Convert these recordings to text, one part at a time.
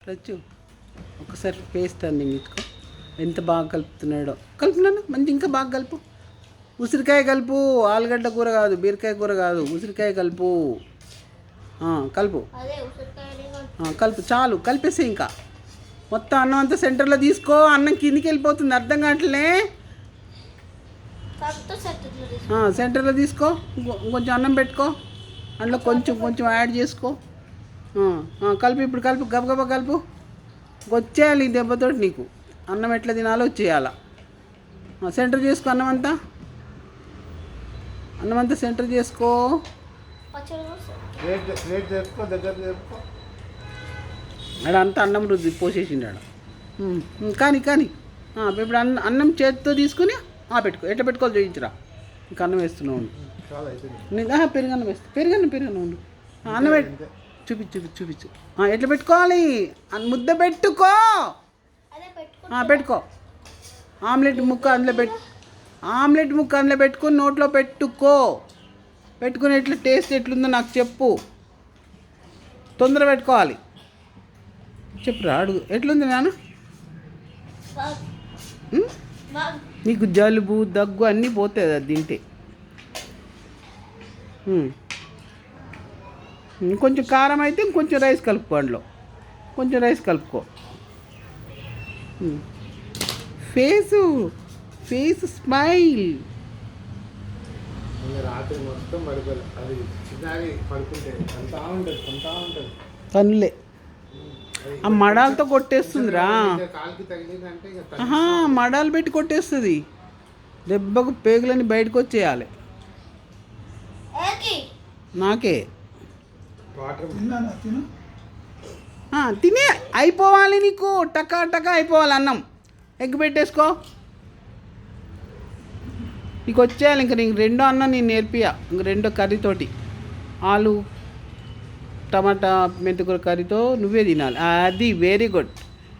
రచ్చు ఒకసారి face turning ఇచ్చుకో. ఎంత బాగా కలుపుతున్నాడో. కలుపున్నాను మంచి, ఇంకా బాగా కలుపు. ఉసిరికాయ కలుపు, ఆలుగడ్డ కూర కాదు, బీరకాయ కూర కాదు, ఉసిరికాయ కలుపు. కలుపు కలుపు చాలు, కలిపేసి ఇంకా మొత్తం అన్నం అంతా సెంటర్లో తీసుకో. అన్నం కిందికి వెళ్ళిపోతుంది, అర్థం కావట్లే. సెంటర్లో తీసుకో, కొంచెం అన్నం పెట్టుకో, అందులో కొంచెం కొంచెం యాడ్ చేసుకో. కలుపు, ఇప్పుడు కలుపు, గబగబా కలుపు. వచ్చేయాలి ఈ దెబ్బతో నీకు. అన్నం ఎట్లా తినాలో వచ్చేయాల. సెంటర్ చేసుకో, అన్నం అంతా సెంటర్ చేసుకో. ఆడ అంతా అన్నం రుద్ది పోసేసిండాడు. కానీ ఇప్పుడు అన్నం చేతితో తీసుకుని పెట్టుకో. ఎట్లా పెట్టుకోవాలి చూపించరా. ఇంకా అన్నం వేస్తున్నావు. పెరుగన్నం వేస్తా, పెరుగన్నం ఉండు. అన్నం చూపించు. ఎట్లా పెట్టుకోవాలి. ముద్ద పెట్టుకో. పెట్టుకో. ఆమ్లెట్ ముక్క అందులో పెట్టుకొని నోట్లో పెట్టుకుని ఎట్లా టేస్ట్ ఎట్లుందో నాకు చెప్పు. తొందర పెట్టుకోవాలి. చెప్పురా, అడుగు. ఎట్లుంది నాన్న? నీకు జలుబు దగ్గు అన్నీ పోతాయి అది తింటే. కొంచెం కారం అయితే ఇంకొంచెం రైస్ కలుపుకో. అందులో కొంచెం రైస్ కలుపుకో. Face smile. కన్నులే ఆ మడాలతో కొట్టేస్తుందిరా. మడాలు పెట్టి కొట్టేస్తుంది. దెబ్బకు పేగులని బయటకు వచ్చేయాలి. నాకే తినే అయిపోవాలి నీకు. టకా అయిపోవాలి అన్నం. ఎగ్ పెట్టేసుకో. నీకు వచ్చేయాలి. ఇంక నీకు రెండో అన్నం నేను నేర్పియా. ఇంక రెండో కర్రీతోటి, ఆలు టమాటా మెంతికూర కర్రీతో నువ్వే తినాలి. అది వెరీ గుడ్.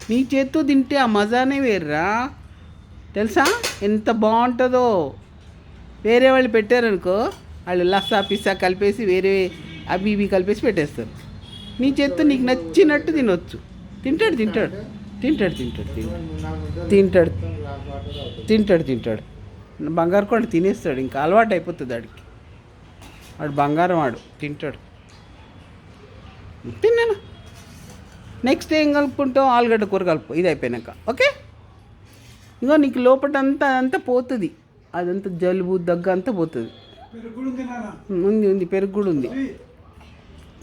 నీ చేత్తో తింటే ఆ మజానే వేర్రా. తెలుసా ఎంత బాగుంటుందో. వేరే వాళ్ళు పెట్టారనుకో, వాళ్ళు లస్సా పిస్సా కలిపేసి వేరే అవి ఇవి కలిపేసి పెట్టేస్తారు. నీ చేత్తో నీకు నచ్చినట్టు తినొచ్చు. తింటాడు. బంగారు కొండ తినేస్తాడు. ఇంకా అలవాటు అయిపోతుంది వాడికి. వాడు బంగారం, వాడు తింటాడు. తిన్నాను. నెక్స్ట్ ఏం కలుపుకుంటావు? ఆలుగడ్డ కూర కలుపు. ఇది అయిపోయినాక ఓకే. ఇంకో నీకు లోపల అంతా పోతుంది. అదంతా జలుబు దగ్గు అంతా పోతుంది. ఉంది పెరుగు కూడా ఉంది.